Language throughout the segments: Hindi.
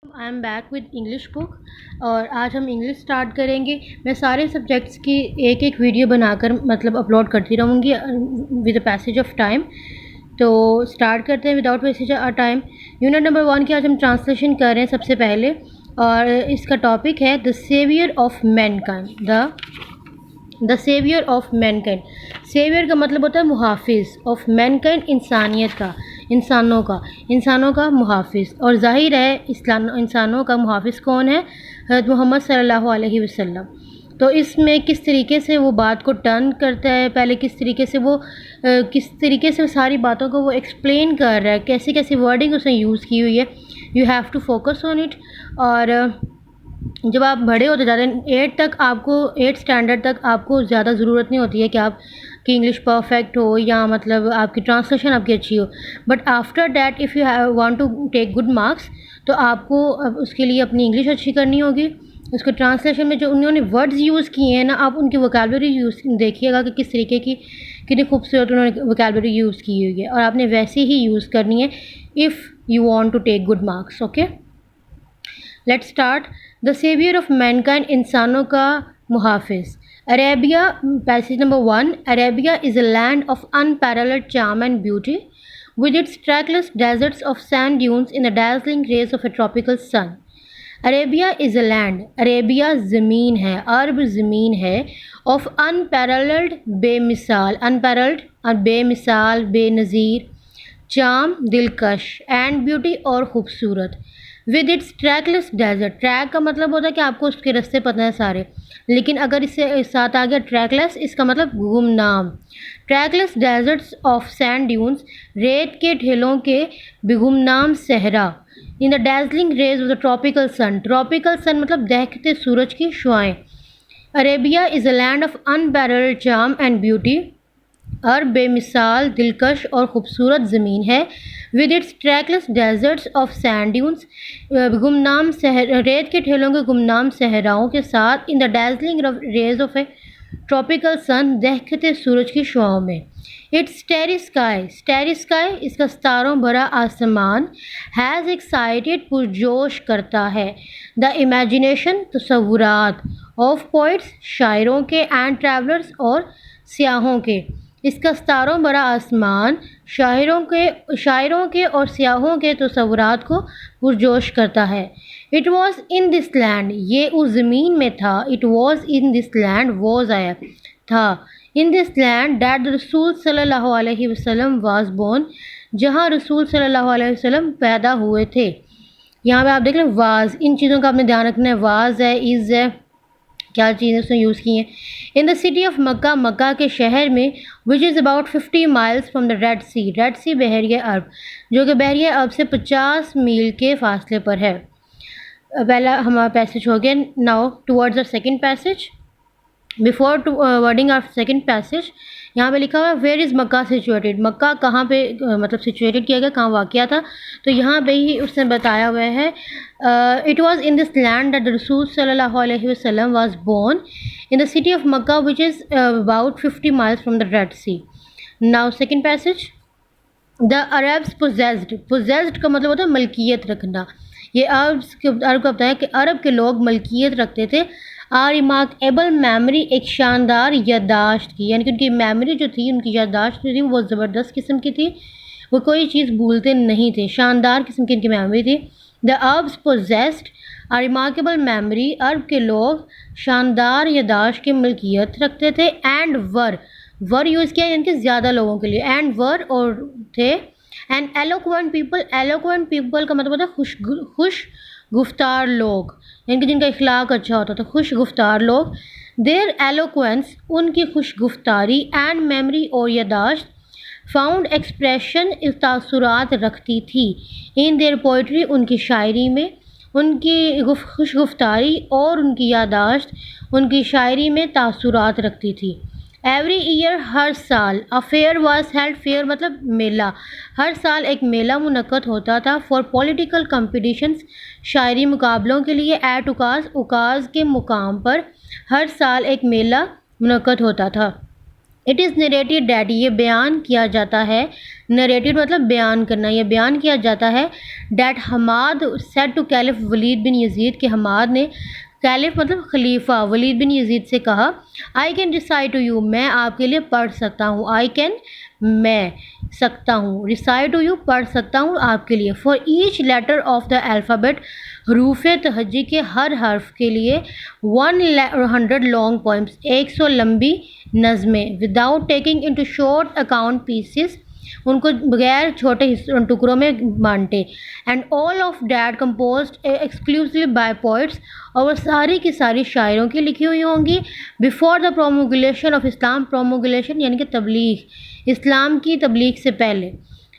I am back with English book और आज हम इंग्लिश स्टार्ट करेंगे। मैं सारे सब्जेक्ट्स की एक एक वीडियो बनाकर अपलोड करती रहूँगी with the passage of time. तो स्टार्ट करते हैं without wastage time. Unit number 1 की आज हम ट्रांसलेशन कर रहे हैं सबसे पहले, और इसका टॉपिक है the saviour of mankind. The saviour of mankind. Saviour का मतलब होता है मुहाफिज, ऑफ मैनकाइंड इंसानियत का, इंसानों का मुहाफिज। और जाहिर है इंसानों का मुहाफिज कौन है? हज़रत मोहम्मद सल्लल्लाहु अलैहि वसल्लम। तो इसमें किस तरीके से वो बात को टर्न करता है, पहले किस तरीके से सारी बातों को वो एक्सप्लेन कर रहा है, कैसी कैसी वर्डिंग उसने यूज़ की हुई है। You have to focus on it. और जब आप बड़े होते जाते हैं 8 स्टैंडर्ड तक आपको ज़्यादा ज़रूरत नहीं होती है कि आप की इंग्लिश परफेक्ट हो या आपकी ट्रांसलेशन आपकी अच्छी हो। But after that if you want to take good marks, तो आपको उसके लिए अपनी इंग्लिश अच्छी करनी होगी। उसके ट्रांसलेशन में जो उन्होंने वर्ड्स यूज़ किए हैं ना, आप उनकी वोकैबुलरी यूज़ देखिएगा कि किस तरीके की कितनी खूबसूरत उन्होंने वोकैबुलरी यूज़ की हुई है, और आपने वैसे ही यूज़ करनी है if you want to take good marks. Okay, let's start. The saviour of mankind, इंसानों का मुहाफिज। Arabia, passage number 1। Arabia is a land of unparalleled charm and beauty with its trackless deserts of sand dunes in the dazzling rays of a tropical sun. Arabia is a land, Arabia ज़मीन है, अरब ज़मीन है, ऑफ अनपैरेलल्ड बेमिसाल बेनज़ीर, चार्म साम एंड ब्यूटी और ख़ूबसूरत। With its trackless desert, track का मतलब होता है कि आपको उसके रास्ते पता है सारे, लेकिन अगर इससे साथ आ गया ट्रैकलेस, इसका मतलब गुमनाम। Trackless deserts of sand dunes, रेत के ढेलों के बेगुमनाम सहरा। In the dazzling rays of the tropical sun, tropical sun मतलब दहकते सूरज की शुआएं। Arabia is a land of unparalleled charm and beauty, और बेमिसाल दिलकश और ख़ूबसूरत ज़मीन है। With its trackless deserts of sand dunes, रेत के ठेलों के गुमनाम सहराओं के साथ, in the dazzling rays of a tropical sun, दहकते सूरज की शुआओं में। इट्स स्टेरी स्काई, इसका सितारों भरा आसमान, हैज़ एक्साइटेड, पुरजोश करता है, द इमेजिनेशन, तसव्वुरात, ऑफ पोइट्स, शायरों के, एंड ट्रैवलर्स और सियाहों के। इसका सितारों भरा आसमान शायरों के और सियाहों के तसव्वुरात को पुरजोश करता है। It was in this land, ये उस ज़मीन में था। It was in this land, was आया था। इन दिस लैंड दैट रसूल सल्लल्लाहु अलैहि वसल्लम वाज बोर्न, जहाँ रसूल सल्लल्लाहु अलैहि वसल्लम पैदा हुए थे। यहाँ पे आप देख लें वाज, इन चीज़ों का आपने ध्यान रखना है। वाज है, इज़ है, क्या चीज़ें उसने यूज़ की हैं। In the city of Mecca, मक्का के शहर में, which is about 50 miles from the Red Sea, Red Sea बहरिया अरब, जो कि बहरिया अरब से 50 मील के फासले पर है। पहला हमारा पैसेज हो गया। Now towards the second passage. Before wording our second passage, यहाँ पे लिखा हुआ है where is Mecca situated, Mecca कहाँ पे सिचुएटेड किया गया, कहाँ वाक़या था। तो यहाँ पे ही उसने बताया हुआ है it was in this land that रसूल सल्लल्लाहु अलैहि वसल्लम was born in the city of Mecca which is about 50 miles from the Red Sea. Now second passage. The Arabs possessed का मतलब होता है मलकियत रखना। ये अरब का बताया कि अरब के लोग मलकियत रखते थे। आर रिमार्केबल मेमोरी, एक शानदार याददाश्त की, यानी कि उनकी मेमोरी जो थी, उनकी याददाश्त जो थी वो ज़बरदस्त किस्म की थी, वो कोई चीज़ भूलते नहीं थे, शानदार किस्म की उनकी मेमोरी थी। The Arabs possessed are remarkable memory, अरब के लोग शानदार याददाश्त की मलकियत रखते थे। एंड वर यूज़ किया यानी कि ज़्यादा लोगों के लिए, एंड वर और थे। एंड एलोक्वेंट पीपल का मतलब होता है खुश गुफ्तार लोग, यानी कि जिनका इखलाक अच्छा होता था, खुश गुफ्तार लोग। देयर एलोक्वेंस, उनकी खुश गुफ्तारी, एंड मेमोरी और यादाश्त, फाउंड एक्सप्रेशन, तासुरात रखती थी, इन देयर पोइट्री, उनकी शायरी में। उनकी खुश गुफ्तारी और उनकी यादाश्त उनकी शायरी में तासुरात रखती थी। एवरी ईयर, हर साल, a fair was held, fair मतलब मेला, हर साल एक मेला मुनक्कद होता था। फॉर पॉलिटिकल कम्पिटिशन्स, शायरी मुकाबलों के लिए। एट उकाज के मुकाम पर हर साल एक मेला मुनक्कद होता था। इट इज़ नरेटेड डैट, ये बयान किया जाता है, नरेटेड मतलब बयान करना, ये बयान किया जाता है that Hammad said to caliph Walid bin Yazid, के हमाद ने कैलिफ मतलब खलीफा वलीद बिन यजीद से कहा, I can recite to you, मैं आपके लिए पढ़ सकता हूँ, आई कैन मैं सकता हूँ, रिसाइट टू यू पढ़ सकता हूँ आपके लिए, for each letter of the alphabet, हरूफ तहज्जी के हर हर्फ के लिए 100 लॉन्ग पोइम्स, 100 लंबी नज़में, without taking into short account pieces, उनको बगैर छोटे टुकड़ों में बांटे, and all of that composed exclusively by poets, और वो सारी की सारी शायरों की लिखी हुई होंगी, बिफोर द प्रोमोगुलेशन ऑफ इस्लाम, प्रोमोगुलेशन यानी कि तबलीग, इस्लाम की तबलीग से पहले।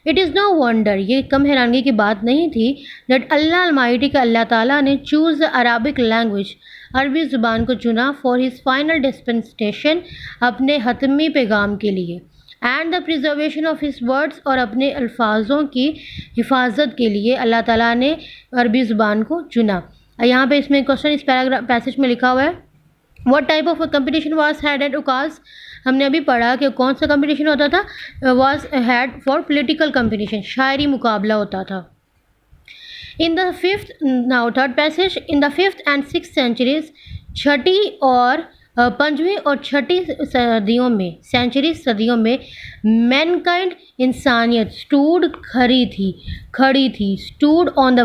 इट इज़ नो वंडर, ये कम हैरानगी की बात नहीं थी, दैट अल्लाह अलमाइटी का अल्लाह ताला ने चूज़ द अरबिक लैंग्वेज, अरबी ज़ुबान को चुना, फॉर हिज फाइनल डिस्पेंसेशन, अपने हतमी पैगाम के लिए, and the preservation of his words, और अपने अल्फाजों की हिफाजत के लिए अल्लाह ताला ने अरबी ज़ुबान को चुना। यहाँ पे इसमें क्वेश्चन इस पैसेज में लिखा हुआ है, what type of competition was had at Ukaz, हमने अभी पढ़ा कि कौन सा कंपटीशन होता था, was had for political competition, शायरी मुकाबला होता था। In the fifth, now third passage, in the fifth and six centuries, छठी और पंजवीं और छठी सदियों में, सेंचुरी सदियों में, मैनकाइंड इंसानियत स्टूड खड़ी थी, स्टूड ऑन द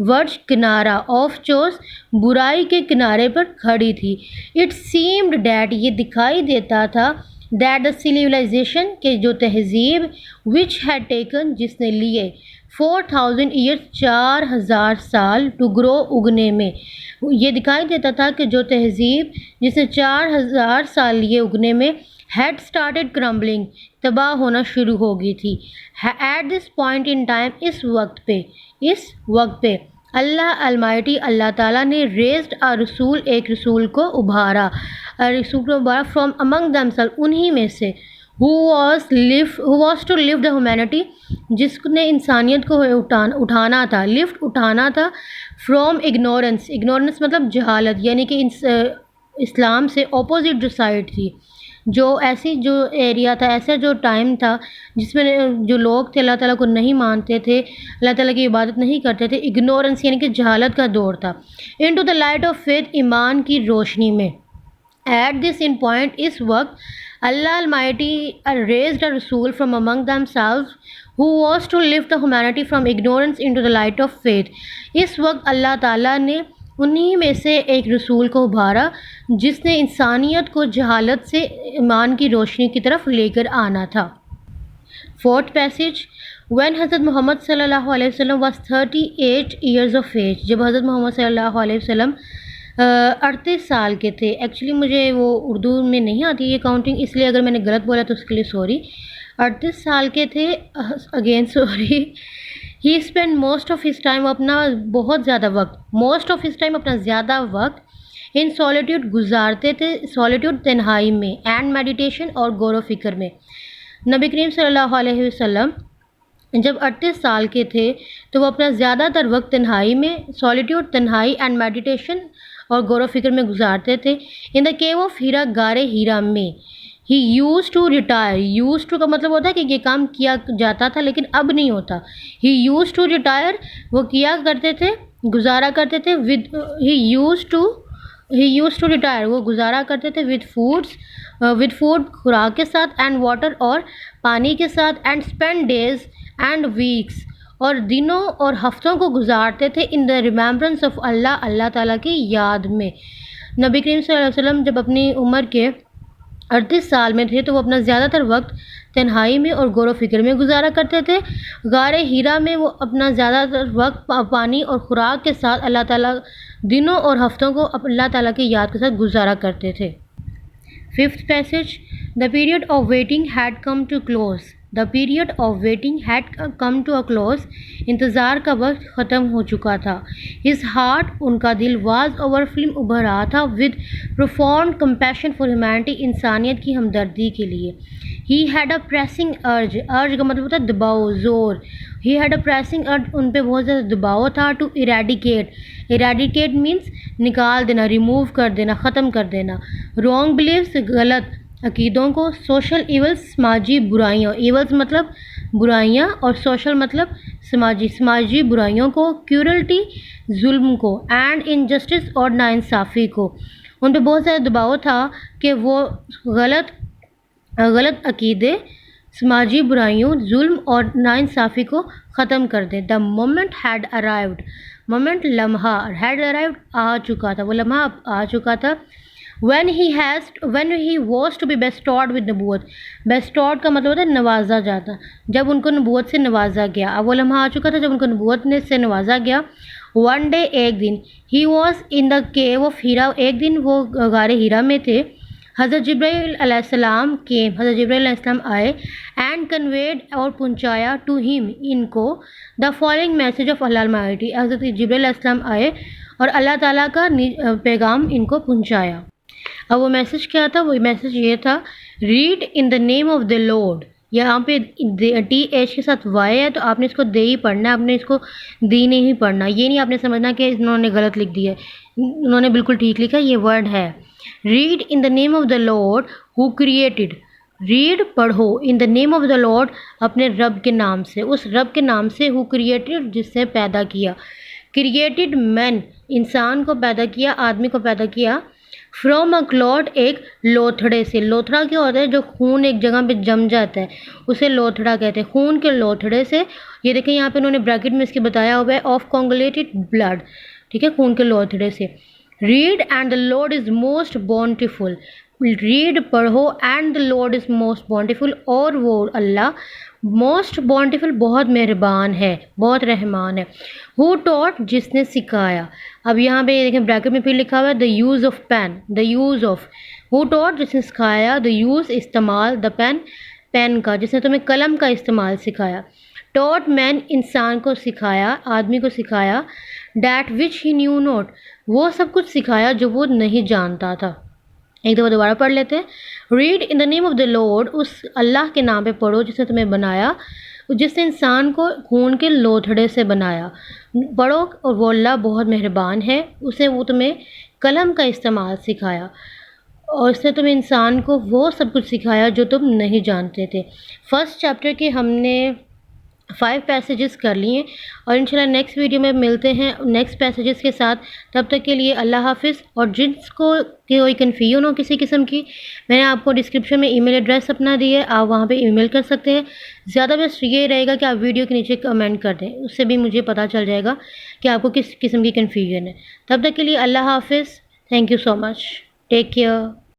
वर्ज किनारा ऑफ चोस, बुराई के किनारे पर खड़ी थी। इट सीम्ड डैट, ये दिखाई देता था, दैट द सिविलाइजेशन के जो तहजीब, विच हैड टेकन जिसने लिए 4000 ईयर्स 4000 साल, टू ग्रो उगने में, ये दिखाई देता था कि जो तहजीब जिसने 4000 साल लिए उगने में, हैड स्टार्टेड क्रम्बलिंग, तबाह होना शुरू हो गई थी। At this point in time, इस वक्त पे अल्लाह अलमाइटी अल्लाह ताला ने रेज्ड अ रसूल, एक रसूल को उभारा, फ्रॉम अमंग देमसेल्फ, उन्हीं में से, who was to lift the humanity, जिसने इंसानियत को उठाना था, लिफ्ट उठाना था, फ्रॉम इग्नोरेंस, इग्नोरेंस मतलब जहालत, यानी कि इस्लाम से ऑपोजिट जो साइड थी, जो ऐसी जो एरिया था, ऐसा जो टाइम था जिसमें जो लोग थे अल्लाह ताला को नहीं मानते थे, अल्लाह ताला की इबादत नहीं करते थे, इग्नोरेंस यानी कि जहालत का दौर था, into the light of faith, ईमान की रोशनी में। एट दिस इन पॉइंट, इस वक्त, Allah Almighty raised a Rasul from among themselves, who was to lift the humanity from ignorance into the light of faith. इस वक्त अल्लाह ताला ने उन्हीं में से एक रसूल को उभारा जिसने इंसानियत को जहालत से ईमान की रोशनी की तरफ लेकर आना था। फोर्थ पैसेज, when हज़रत मोहम्मद सल्लल्लाहु अलैहि वसल्लम was 38 years of age, जब हज़रत मोहम्मद सल्लल्लाहु अलैहि वसल्लम 38 साल के थे। एक्चुअली मुझे वो उर्दू में नहीं आती ये काउंटिंग, इसलिए अगर मैंने गलत बोला तो उसके लिए सॉरी। 38 साल के थे, again sorry. He spend most of his time, अपना बहुत ज़्यादा वक्त, मोस्ट ऑफ हिस टाइम अपना ज़्यादा वक्त इन सॉलिट्यूड गुजारते थे, सॉलिट्यूड तन्हाई में, एंड मेडिटेशन और गौर व फिक्र में। नबी करीम सल्लल्लाहु अलैहि वसल्लम जब 38 साल के थे तो वो अपना ज़्यादातर वक्त तन्हाई में, सॉलिट्यूड, तन्हाई एंड मेडिटेशन और गौर व फिक्र में गुजारते थे। इन द केव ऑफ हीरा, गारे हीरा में। He used to retire, used to का मतलब होता है कि ये काम किया जाता था लेकिन अब नहीं होता। ही यूज़ टू रिटायर, वो किया करते थे, गुजारा करते थे, with he used to retire, वो गुजारा करते थे विद फूड, खुराक के साथ, एंड वाटर और पानी के साथ, and spend days and weeks, और दिनों और हफ्तों को गुजारते थे इन द रिमेम्बरेंस ऑफ अल्लाह, अल्लाह ताला की याद में। नबी करीम सल्लल्लाहु अलैहि वसल्लम जब अपनी उम्र के 38 साल में थे तो वो अपना ज़्यादातर वक्त तन्हाई में और गौर व फिक्र में गुजारा करते थे। गारे हीरा में वो अपना ज़्यादातर वक्त पानी और खुराक के साथ अल्लाह ताला, दिनों और हफ्तों को अल्लाह ताला की याद के साथ गुजारा करते थे। Fifth passage, the period of waiting had come to close, the period of waiting had come to a close, इंतज़ार का वक्त ख़त्म हो चुका था। हिज हार्ट, उनका दिल, वाज ओवरफ्लोइंग, उभर रहा था, with profound compassion for humanity, इंसानियत की हमदर्दी के लिए। ही हैड अ प्रेसिंग अर्ज, अर्ज का मतलब होता है दबाव, ज़ोर। ही हैड अ प्रेसिंग अर्ज, उन पर बहुत ज़्यादा दबाव था, टू इरेडिकेट, इरेडिकेट मीन्स निकाल देना, रिमूव कर देना, ख़त्म कर देना, रॉन्ग बिलीव्स, गलत अकीदों को, सोशल इवल्स समाजी बुराइयों, इवल्स मतलब बुराइयाँ और सोशल मतलब समाजी बुराइयों को, क्रूरल्टी जुल्म को, एंड इनजस्टिस और नाइंसाफ़ी को। उन पे बहुत ज़्यादा दबाव था कि वो गलत अकीदे, समाजी बुराइयों, जुल्म और नाइंसाफ़ी को ख़त्म कर दें। The moment had arrived, moment लम्हा, हैड अराइव्ड आ चुका था, वो लम्हा आ चुका था। when he was to be bestowed with नबूवत, bestowed का मतलब होता है नवाजा जाता, जब उनको नबूवत से नवाजा गया। अब वो लम्हा आ चुका था जब उनको नबूवत ने से नवाजा गया। वन डे, एक दिन, he was in the cave of Hira, एक दिन वो गारे हीरा में थे। हज़रत जिब्राइल अलैहिस्सलाम के, हज़रत जिब्राइल अलैहिस्सलाम आए, एंड कन्वेड और पहुँचाया टू हिम इनको the following message of Allah Almighty, हज़रत जिब्राइल अलैहिस्सलाम आए और अल्लाह ताला का पैगाम इनको पहुँचाया। अब वो मैसेज क्या था? वो मैसेज ये था, read in the name of the Lord. यहाँ पे टी एच के साथ वाई है तो आपने इसको दे ही पढ़ना है, आपने इसको दी नहीं पढ़ना। ये नहीं आपने समझना कि इन्होंने गलत लिख दिया है, उन्होंने बिल्कुल ठीक लिखा, ये वर्ड है। Read in the name of the lord who created, read पढ़ो in the name of the lord, अपने रब के नाम से, उस रब के नाम से, हु क्रिएटेड जिसने पैदा किया, क्रिएटेड मैन इंसान को पैदा किया, आदमी को पैदा किया, फ्रॉम अ क्लॉट एक लोथड़े से। लोथड़ा क्या होता है? जो खून एक जगह पे जम जाता है उसे लोथड़ा कहते हैं, खून के लोथड़े से। ये देखें यहाँ पे उन्होंने ब्रैकेट में इसके बताया हुआ है, ऑफ कॉन्गुलेटेड ब्लड, ठीक है, खून के लोथड़े से। Read and the lord is most bountiful, read पढ़ो, and the lord is most bountiful, और वो अल्लाह मोस्ट बॉन्टिफुल बहुत मेहरबान है, बहुत रहमान है। हु टॉट जिसने सिखाया। अब यहाँ पे देखें ब्रैकेट में फिर लिखा हुआ है the use of pen, the use of, who taught जिसने सिखाया, द यूज़ इस्तेमाल, द पेन पेन का, जिसने तुम्हें कलम का इस्तेमाल सिखाया। टॉट मैन इंसान को सिखाया, आदमी को सिखाया, that which he new not, वो सब कुछ सिखाया जो वो नहीं जानता था। एक दफ़ा दोबारा पढ़ लेते हैं। Read in the name of the Lord, उस अल्लाह के नाम पे पढ़ो जिसने तुम्हें बनाया, जिसने इंसान को खून के लोथड़े से बनाया। पढ़ो, और वो अल्लाह बहुत मेहरबान है, उसे वो तुम्हें कलम का इस्तेमाल सिखाया और उसने तुम्हें इंसान को वो सब कुछ सिखाया जो तुम नहीं जानते थे। फर्स्ट चैप्टर के हमने 5 पैसेजेस कर लिए और इंशाल्लाह नेक्स्ट वीडियो में मिलते हैं नेक्स्ट पैसेजेस के साथ। तब तक के लिए अल्लाह हाफिज़। और जिसको कोई कन्फ्यूजन हो किसी किस्म की, मैंने आपको डिस्क्रिप्शन में ईमेल एड्रेस अपना दी है, आप वहाँ पे ईमेल कर सकते हैं। ज़्यादा बेस्ट ये रहेगा कि आप वीडियो के नीचे कमेंट कर दें, उससे भी मुझे पता चल जाएगा कि आपको किस किस्म की कन्फ्यूजन है। तब तक के लिए अल्लाह हाफिज़। Thank you so much, take care.